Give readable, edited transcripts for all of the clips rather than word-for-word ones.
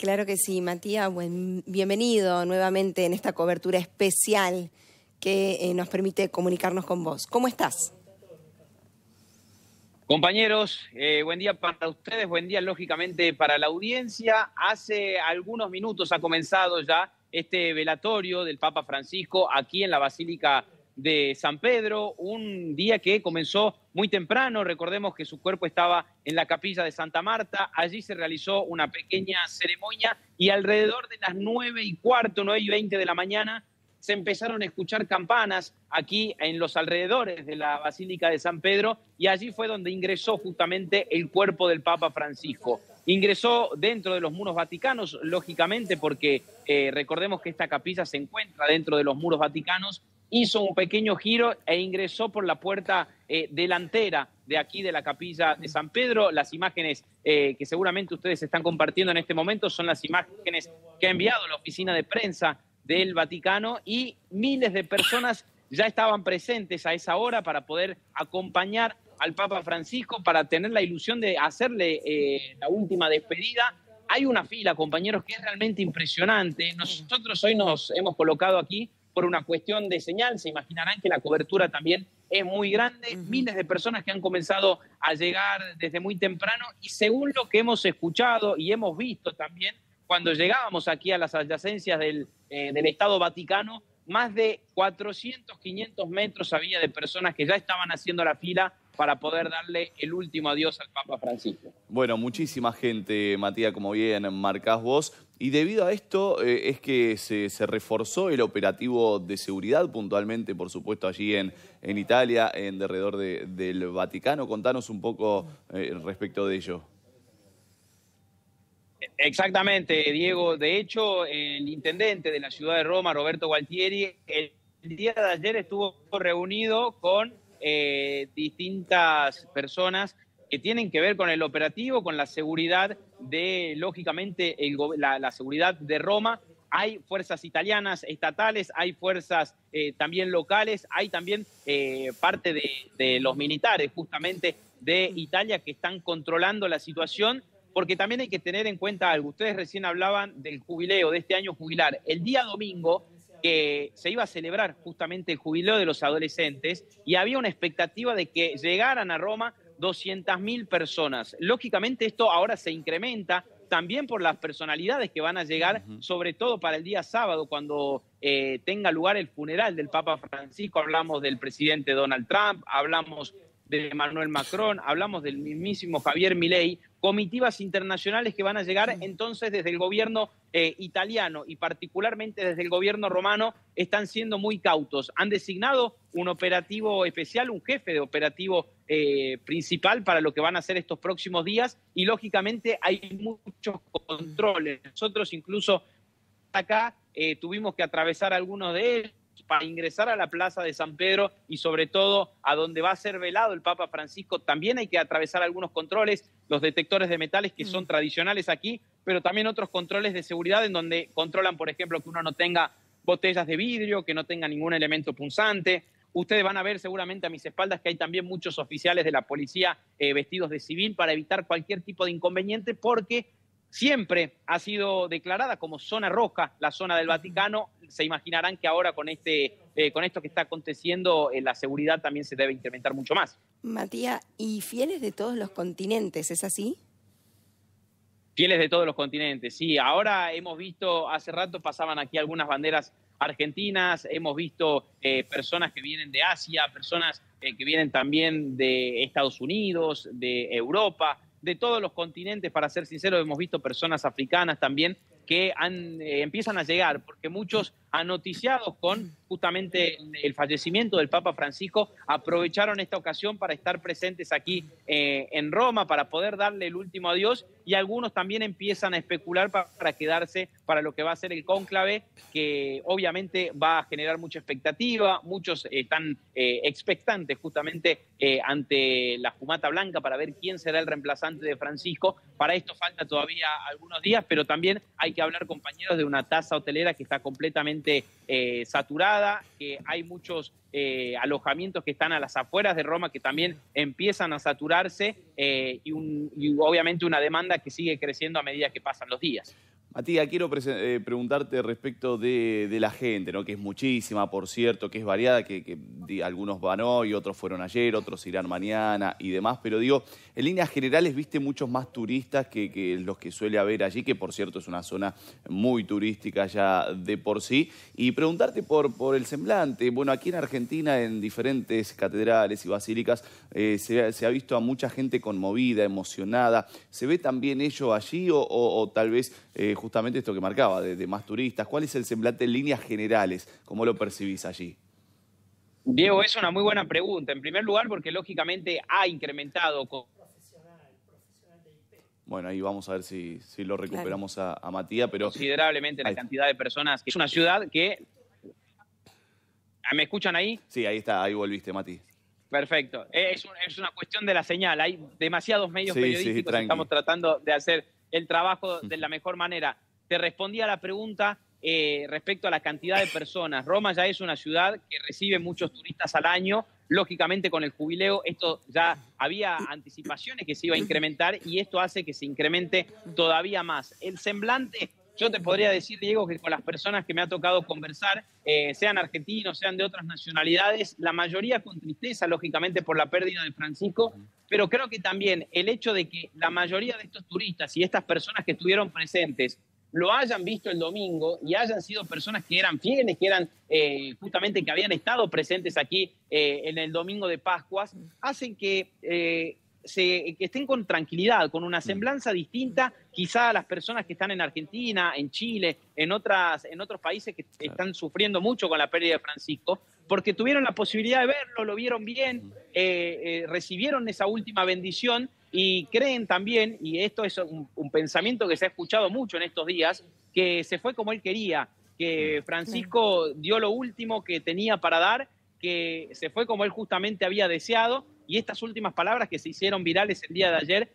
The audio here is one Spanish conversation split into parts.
Claro que sí, Matías, bienvenido nuevamente en esta cobertura especial que nos permite comunicarnos con vos. ¿Cómo estás? Compañeros, buen día para ustedes, buen día lógicamente para la audiencia. Hace algunos minutos ha comenzado ya este velatorio del Papa Francisco aquí en la Basílica de San Pedro, un día que comenzó muy temprano. Recordemos que su cuerpo estaba en la capilla de Santa Marta. Allí se realizó una pequeña ceremonia y alrededor de las 9:15, 9:20 de la mañana se empezaron a escuchar campanas aquí en los alrededores de la Basílica de San Pedro, y allí fue donde ingresó justamente el cuerpo del Papa Francisco. Ingresó dentro de los muros vaticanos, lógicamente, porque recordemos que esta capilla se encuentra dentro de los muros vaticanos. Hizo un pequeño giro e ingresó por la puerta delantera de aquí de la capilla de San Pedro. Las imágenes que seguramente ustedes están compartiendo en este momento son las imágenes que ha enviado la oficina de prensa del Vaticano, y miles de personas ya estaban presentes a esa hora para poder acompañar al Papa Francisco, para tener la ilusión de hacerle la última despedida. Hay una fila, compañeros, que es realmente impresionante. Nosotros hoy nos hemos colocado aquí por una cuestión de señal. Se imaginarán que la cobertura también es muy grande. Miles de personas que han comenzado a llegar desde muy temprano, y según lo que hemos escuchado y hemos visto también, cuando llegábamos aquí a las adyacencias del Estado Vaticano, más de 400, 500 metros había de personas que ya estaban haciendo la fila para poder darle el último adiós al Papa Francisco. Bueno, muchísima gente, Matías, como bien marcás vos. Y debido a esto es que se reforzó el operativo de seguridad, puntualmente, por supuesto, allí en Italia, en derredor del Vaticano. Contanos un poco respecto de ello. Exactamente, Diego. De hecho, el intendente de la ciudad de Roma, Roberto Gualtieri, el día de ayer estuvo reunido con distintas personas que tienen que ver con el operativo, con la seguridad lógicamente, la seguridad de Roma. Hay fuerzas italianas, estatales, hay fuerzas también locales, hay también parte de los militares justamente de Italia que están controlando la situación. Porque también hay que tener en cuenta algo. Ustedes recién hablaban del jubileo, de este año jubilar. El día domingo que se iba a celebrar justamente el jubileo de los adolescentes, y había una expectativa de que llegaran a Roma 200.000 personas. Lógicamente esto ahora se incrementa también por las personalidades que van a llegar, sobre todo para el día sábado, cuando tenga lugar el funeral del Papa Francisco. Hablamos del presidente Donald Trump, hablamos de Emmanuel Macron, hablamos del mismísimo Javier Milei, comitivas internacionales que van a llegar. Entonces desde el gobierno italiano y particularmente desde el gobierno romano están siendo muy cautos. Han designado un operativo especial, un jefe de operativo principal para lo que van a hacer estos próximos días, y lógicamente hay muchos controles. Nosotros incluso acá tuvimos que atravesar algunos de ellos para ingresar a la plaza de San Pedro, y sobre todo a donde va a ser velado el Papa Francisco. También hay que atravesar algunos controles, los detectores de metales que son tradicionales aquí, pero también otros controles de seguridad en donde controlan, por ejemplo, que uno no tenga botellas de vidrio, que no tenga ningún elemento punzante. Ustedes van a ver seguramente a mis espaldas que hay también muchos oficiales de la policía vestidos de civil para evitar cualquier tipo de inconveniente, porque siempre ha sido declarada como zona roja la zona del Vaticano. Se imaginarán que ahora con esto que está aconteciendo, la seguridad también se debe incrementar mucho más. Matías, y fieles de todos los continentes, ¿es así? Fieles de todos los continentes, sí. Ahora hemos visto, hace rato pasaban aquí algunas banderas argentinas, hemos visto personas que vienen de Asia, personas que vienen también de Estados Unidos, de Europa, de todos los continentes. Para ser sinceros, hemos visto personas africanas también que empiezan a llegar, porque muchos noticiados con justamente el fallecimiento del Papa Francisco aprovecharon esta ocasión para estar presentes aquí en Roma, para poder darle el último adiós, y algunos también empiezan a especular para quedarse para lo que va a ser el cónclave, que obviamente va a generar mucha expectativa. Muchos están expectantes justamente ante la fumata blanca para ver quién será el reemplazante de Francisco. Para esto falta todavía algunos días, pero también hay que hablar, compañeros, de una tasa hotelera que está completamente saturada, que hay muchos alojamientos que están a las afueras de Roma que también empiezan a saturarse, y obviamente una demanda que sigue creciendo a medida que pasan los días. Matías, quiero preguntarte respecto de la gente, ¿no? Que es muchísima, por cierto, que es variada, que algunos van hoy, otros fueron ayer, otros irán mañana y demás, pero digo, en líneas generales viste muchos más turistas que los que suele haber allí, que por cierto es una zona muy turística ya de por sí, y preguntarte por el semblante. Bueno, aquí en Argentina, en diferentes catedrales y basílicas, se ha visto a mucha gente conmovida, emocionada. ¿Se ve también ello allí o tal vez justamente esto que marcaba, de más turistas? ¿Cuál es el semblante en líneas generales? ¿Cómo lo percibís allí? Diego, es una muy buena pregunta. En primer lugar, porque lógicamente ha incrementado Bueno, ahí vamos a ver si lo recuperamos a Matías, pero considerablemente la cantidad de personas. Es una ciudad que... ¿Me escuchan ahí? Sí, ahí está, ahí volviste, Mati. Perfecto. Es una cuestión de la señal. Hay demasiados medios periodísticos y estamos tratando de hacer el trabajo de la mejor manera. Te respondí a la pregunta respecto a la cantidad de personas. Roma ya es una ciudad que recibe muchos turistas al año. Lógicamente, con el jubileo, esto ya había anticipaciones que se iba a incrementar y esto hace que se incremente todavía más. El semblante, yo te podría decir, Diego, que con las personas que me ha tocado conversar, sean argentinos, sean de otras nacionalidades, la mayoría con tristeza, lógicamente, por la pérdida de Francisco, pero creo que también el hecho de que la mayoría de estos turistas y estas personas que estuvieron presentes lo hayan visto el domingo y hayan sido personas que eran fieles, que eran justamente que habían estado presentes aquí en el domingo de Pascuas, hacen que estén con tranquilidad, con una semblanza distinta quizá a las personas que están en Argentina, en Chile, en otros países que están sufriendo mucho con la pérdida de Francisco, porque tuvieron la posibilidad de verlo, lo vieron bien, recibieron esa última bendición y creen también, y esto es un pensamiento que se ha escuchado mucho en estos días, que se fue como él quería, que Francisco dio lo último que tenía para dar, que se fue como él justamente había deseado, y estas últimas palabras que se hicieron virales el día de ayer,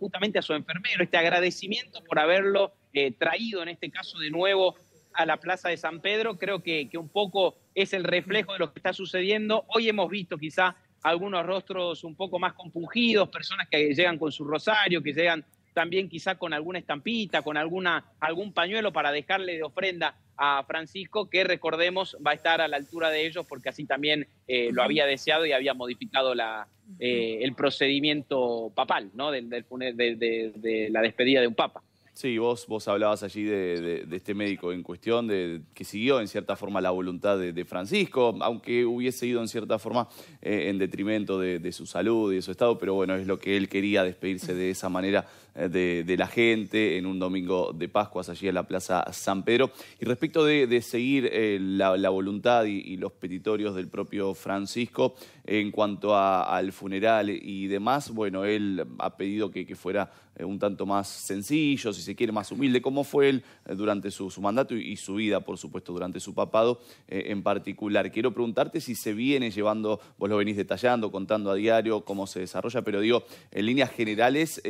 justamente a su enfermero, este agradecimiento por haberlo traído, en este caso de nuevo, a la Plaza de San Pedro, creo que un poco es el reflejo de lo que está sucediendo. Hoy hemos visto quizá algunos rostros un poco más compungidos, personas que llegan con su rosario, que llegan también quizá con alguna estampita, con algún pañuelo para dejarle de ofrenda a Francisco, que recordemos va a estar a la altura de ellos porque así también lo había deseado y había modificado el procedimiento papal, ¿no? de la despedida de un papa. Sí, vos hablabas allí de este médico en cuestión, que siguió en cierta forma la voluntad de Francisco, aunque hubiese ido en cierta forma en detrimento de su salud y de su estado, pero bueno, es lo que él quería, despedirse de esa manera de la gente en un domingo de Pascuas allí en la Plaza San Pedro. Y respecto de seguir la voluntad y los petitorios del propio Francisco en cuanto al funeral y demás, bueno, él ha pedido que fuera un tanto más sencillo, si se quiere, más humilde, como fue él durante su mandato y su vida, por supuesto, durante su papado en particular. Quiero preguntarte si se viene llevando, vos lo venís detallando, contando a diario cómo se desarrolla, pero digo, en líneas generales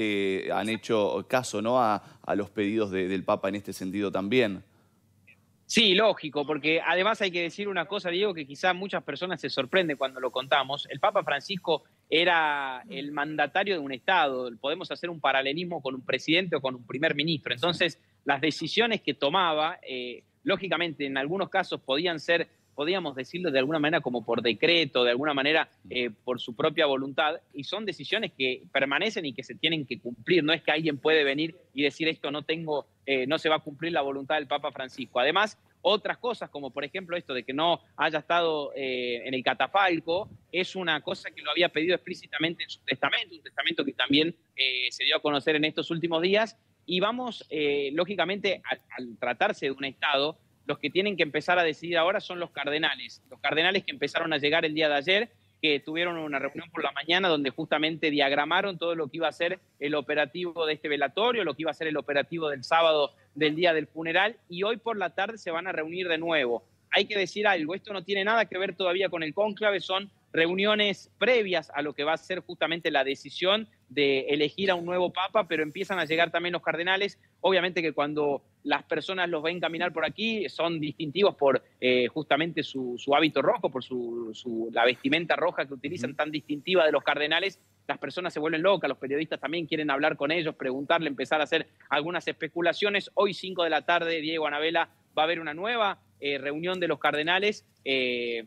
han hecho caso, ¿no?, a los pedidos del Papa en este sentido también. Sí, lógico, porque además hay que decir una cosa, Diego, que quizá muchas personas se sorprenden cuando lo contamos. El Papa Francisco era el mandatario de un Estado. Podemos hacer un paralelismo con un presidente o con un primer ministro. Entonces, las decisiones que tomaba, lógicamente, en algunos casos podíamos decirlo de alguna manera como por decreto, de alguna manera por su propia voluntad, y son decisiones que permanecen y que se tienen que cumplir. No es que alguien puede venir y decir esto no se va a cumplir la voluntad del Papa Francisco. Además, otras cosas, como por ejemplo esto de que no haya estado en el catafalco, es una cosa que lo había pedido explícitamente en su testamento, un testamento que también se dio a conocer en estos últimos días, y vamos, lógicamente, al tratarse de un Estado, los que tienen que empezar a decidir ahora son los cardenales que empezaron a llegar el día de ayer, que tuvieron una reunión por la mañana donde justamente diagramaron todo lo que iba a ser el operativo de este velatorio, lo que iba a ser el operativo del sábado del día del funeral, y hoy por la tarde se van a reunir de nuevo. Hay que decir algo, esto no tiene nada que ver todavía con el cónclave, son reuniones previas a lo que va a ser justamente la decisión de elegir a un nuevo papa, pero empiezan a llegar también los cardenales. Obviamente que cuando las personas los ven caminar por aquí son distintivos por justamente su hábito rojo, por la vestimenta roja que utilizan tan distintiva de los cardenales, las personas se vuelven locas, los periodistas también quieren hablar con ellos, preguntarle, empezar a hacer algunas especulaciones. Hoy 5 de la tarde, Diego, Anabela, va a haber una nueva reunión de los cardenales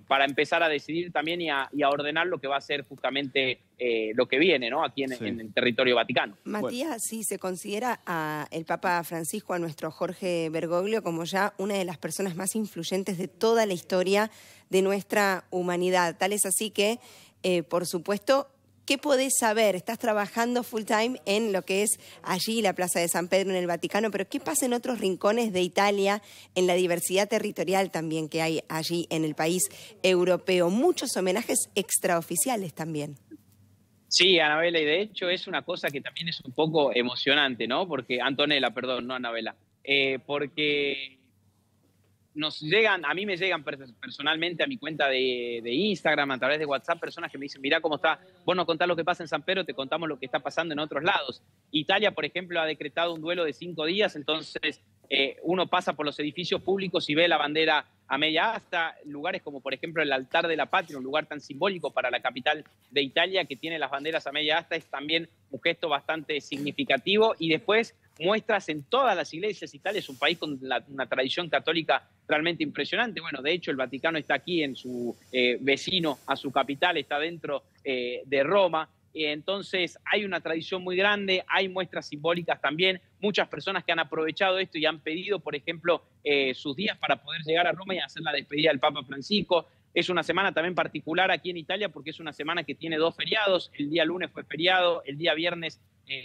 para empezar a decidir también y a ordenar lo que va a ser justamente lo que viene, ¿no? Aquí en el territorio vaticano. Matías, sí, se considera el Papa Francisco, a nuestro Jorge Bergoglio, como ya una de las personas más influyentes de toda la historia de nuestra humanidad. Tal es así que, por supuesto, ¿qué podés saber? Estás trabajando full time en lo que es allí la Plaza de San Pedro en el Vaticano, pero ¿qué pasa en otros rincones de Italia, en la diversidad territorial también que hay allí en el país europeo? Muchos homenajes extraoficiales también. Sí, Anabela, y de hecho es una cosa que también es un poco emocionante, ¿no? Porque, Antonella, perdón, no Anabela, porque a mí me llegan personalmente a mi cuenta de Instagram, a través de WhatsApp, personas que me dicen, mirá cómo está, vos nos contás lo que pasa en San Pedro, te contamos lo que está pasando en otros lados. Italia, por ejemplo, ha decretado un duelo de 5 días, entonces uno pasa por los edificios públicos y ve la bandera a media asta, lugares como por ejemplo el Altar de la Patria, un lugar tan simbólico para la capital de Italia que tiene las banderas a media asta, es también un gesto bastante significativo. Y después muestras en todas las iglesias. Italia es un país con una tradición católica realmente impresionante. Bueno, de hecho el Vaticano está aquí en su vecino a su capital, está dentro de Roma. Entonces hay una tradición muy grande, hay muestras simbólicas también, muchas personas que han aprovechado esto y han pedido, por ejemplo, sus días para poder llegar a Roma y hacer la despedida del Papa Francisco. Es una semana también particular aquí en Italia porque es una semana que tiene 2 feriados, el día lunes fue feriado, el día viernes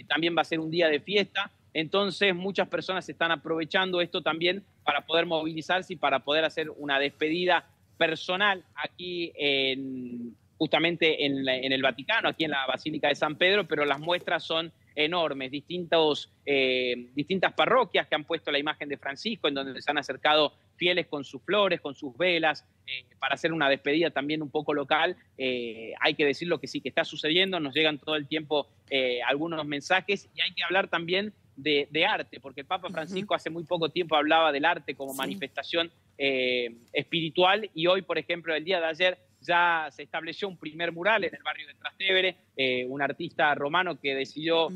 también va a ser un día de fiesta. Entonces muchas personas están aprovechando esto también para poder movilizarse y para poder hacer una despedida personal aquí justamente en el Vaticano, aquí en la Basílica de San Pedro, pero las muestras son enormes, distintas parroquias que han puesto la imagen de Francisco, en donde se han acercado fieles con sus flores, con sus velas, para hacer una despedida también un poco local. Hay que decir lo que sí que está sucediendo, nos llegan todo el tiempo algunos mensajes y hay que hablar también de arte, porque el Papa Francisco hace muy poco tiempo hablaba del arte como manifestación espiritual y hoy, por ejemplo, el día de ayer, ya se estableció un primer mural en el barrio de Trastevere, un artista romano que decidió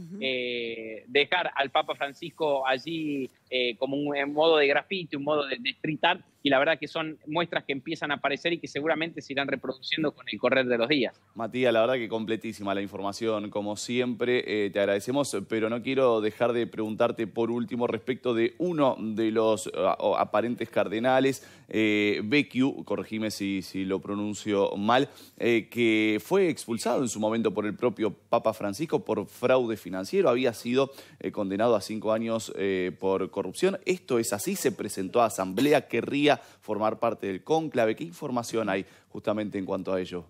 dejar al Papa Francisco allí como un modo de graffiti, un modo de street art, y la verdad que son muestras que empiezan a aparecer y que seguramente se irán reproduciendo con el correr de los días. Matías, la verdad que completísima la información, como siempre, te agradecemos, pero no quiero dejar de preguntarte por último respecto de uno de los aparentes cardenales, Becciu, corregime si lo pronuncio mal, que fue expulsado en su momento por el propio Papa Francisco por fraude financiero, había sido condenado a 5 años por corrupción. ¿Esto es así? ¿Se presentó a asamblea? ¿Querría formar parte del cónclave? ¿Qué información hay justamente en cuanto a ello?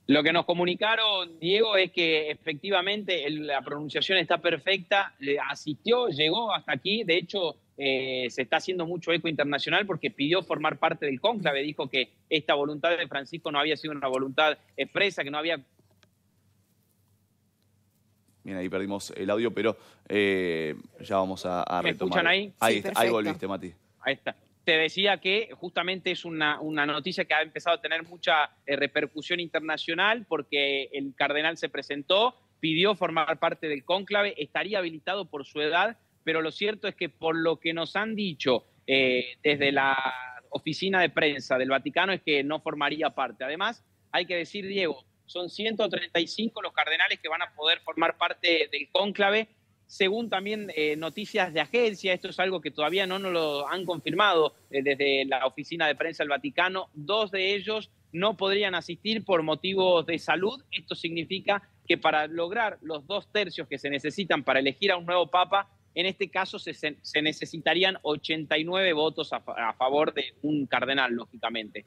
Lo que nos comunicaron, Diego, es que efectivamente la pronunciación está perfecta, asistió, llegó hasta aquí, de hecho se está haciendo mucho eco internacional porque pidió formar parte del cónclave, dijo que esta voluntad de Francisco no había sido una voluntad expresa, que no había... Bien, ahí perdimos el audio, pero ya vamos a retomar. ¿Me escuchan ahí? Ahí, Sí, ahí volviste, Mati. Ahí está. Te decía que justamente es una noticia que ha empezado a tener mucha repercusión internacional porque el cardenal se presentó, pidió formar parte del cónclave, estaría habilitado por su edad, pero lo cierto es que por lo que nos han dicho desde la oficina de prensa del Vaticano es que no formaría parte. Además, hay que decir, Diego, son 135 los cardenales que van a poder formar parte del cónclave. Según también noticias de agencia, esto es algo que todavía no nos lo han confirmado desde la oficina de prensa del Vaticano, 2 de ellos no podrían asistir por motivos de salud. Esto significa que para lograr los 2 tercios que se necesitan para elegir a un nuevo papa, en este caso se necesitarían 89 votos a favor de un cardenal, lógicamente.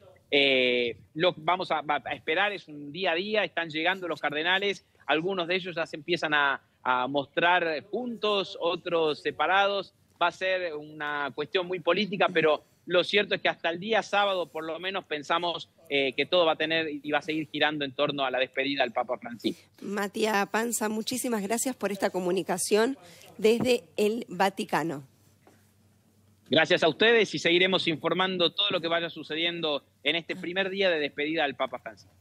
Lo que vamos a esperar es un día a día, están llegando los cardenales, algunos de ellos ya se empiezan a mostrar juntos, otros separados. Va a ser una cuestión muy política, pero lo cierto es que hasta el día sábado, por lo menos, pensamos que todo va a tener y va a seguir girando en torno a la despedida del Papa Francisco. Matías Panza, muchísimas gracias por esta comunicación desde el Vaticano. Gracias a ustedes y seguiremos informando todo lo que vaya sucediendo en este primer día de despedida del Papa Francisco.